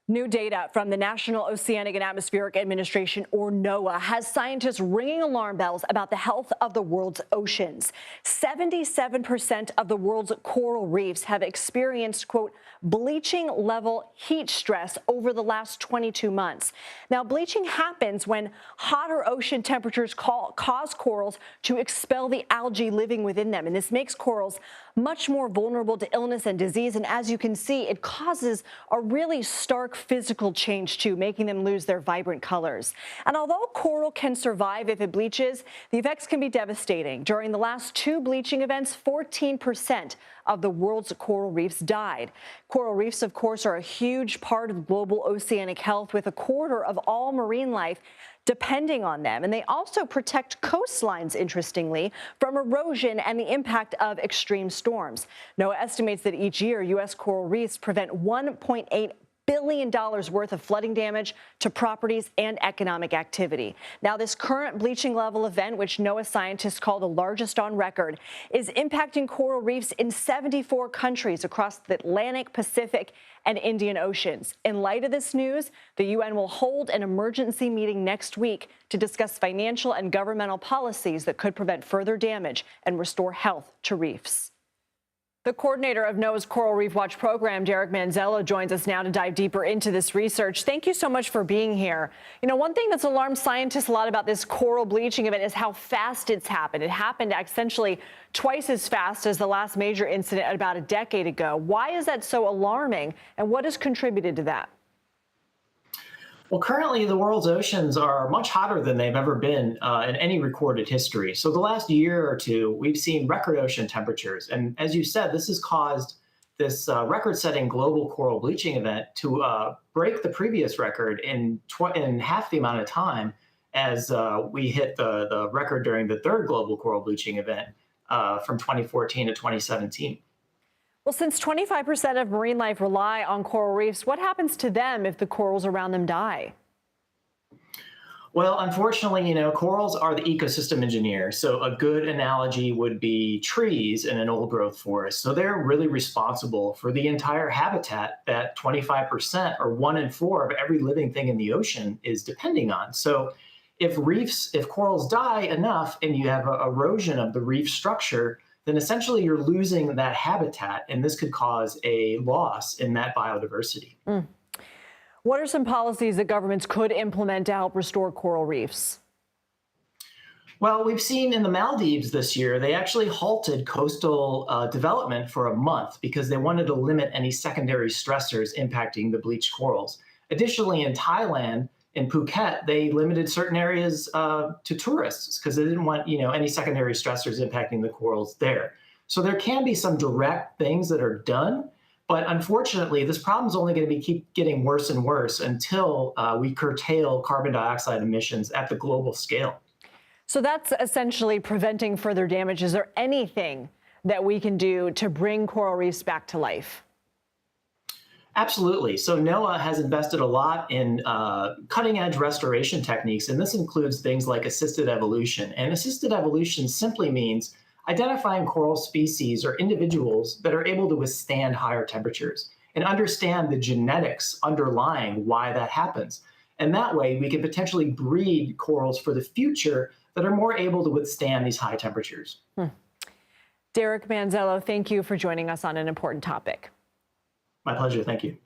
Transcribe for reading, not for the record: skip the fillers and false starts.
New data from the National Oceanic and Atmospheric Administration, or NOAA, has scientists ringing alarm bells about the health of the world's oceans. 77% of the world's coral reefs have experienced, quote, bleaching-level heat stress over the last 22 months. Now, bleaching happens when hotter ocean temperatures cause corals to expel the algae living within them, and this makes corals much more vulnerable to illness and disease. And as you can see, it causes a really stark physical change too, making them lose their vibrant colors. And although coral can survive if it bleaches, the effects can be devastating. During the last two bleaching events, 14% of the world's coral reefs died. Coral reefs, of course, are a huge part of global oceanic health, with a quarter of all marine life depending on them. And they also protect coastlines, interestingly, from erosion and the impact of extreme storms. NOAA estimates that each year, U.S. coral reefs prevent $1.8 billion worth of flooding damage to properties and economic activity. Now, this current bleaching level event, which NOAA scientists call the largest on record, is impacting coral reefs in 74 countries across the Atlantic, Pacific, and Indian Oceans. In light of this news, the UN will hold an emergency meeting next week to discuss financial and governmental policies that could prevent further damage and restore health to reefs. The coordinator of NOAA's Coral Reef Watch program, Derek Manzello, joins us now to dive deeper into this research. Thank you so much for being here. You know, one thing that's alarmed scientists a lot about this coral bleaching event is how fast it's happened. It happened essentially twice as fast as the last major incident about a decade ago. Why is that so alarming, and what has contributed to that? Well, currently the world's oceans are much hotter than they've ever been in any recorded history. So the last year or two, we've seen record ocean temperatures. And as you said, this has caused this record-setting global coral bleaching event to break the previous record in half the amount of time as we hit the record during the third global coral bleaching event from 2014 to 2017. Well, since 25% of marine life rely on coral reefs, what happens to them if the corals around them die? Well, unfortunately, corals are the ecosystem engineers. So a good analogy would be trees in an old growth forest. So they're really responsible for the entire habitat that 25% or 1 in 4 of every living thing in the ocean is depending on. So if corals die enough and you have erosion of the reef structure, then essentially you're losing that habitat, and this could cause a loss in that biodiversity. What are some policies that governments could implement to help restore coral reefs? Well, we've seen in the Maldives this year, they actually halted coastal development for a month because they wanted to limit any secondary stressors impacting the bleached corals. Additionally, in Thailand, in Phuket, they limited certain areas to tourists because they didn't want, any secondary stressors impacting the corals there. So there can be some direct things that are done, but unfortunately, this problem is only going to keep getting worse and worse until we curtail carbon dioxide emissions at the global scale. So that's essentially preventing further damage. Is there anything that we can do to bring coral reefs back to life? Absolutely. So NOAA has invested a lot in cutting-edge restoration techniques, and this includes things like assisted evolution. And assisted evolution simply means identifying coral species or individuals that are able to withstand higher temperatures and understand the genetics underlying why that happens. And that way, we can potentially breed corals for the future that are more able to withstand these high temperatures. Derek Manzello, thank you for joining us on an important topic. My pleasure. Thank you.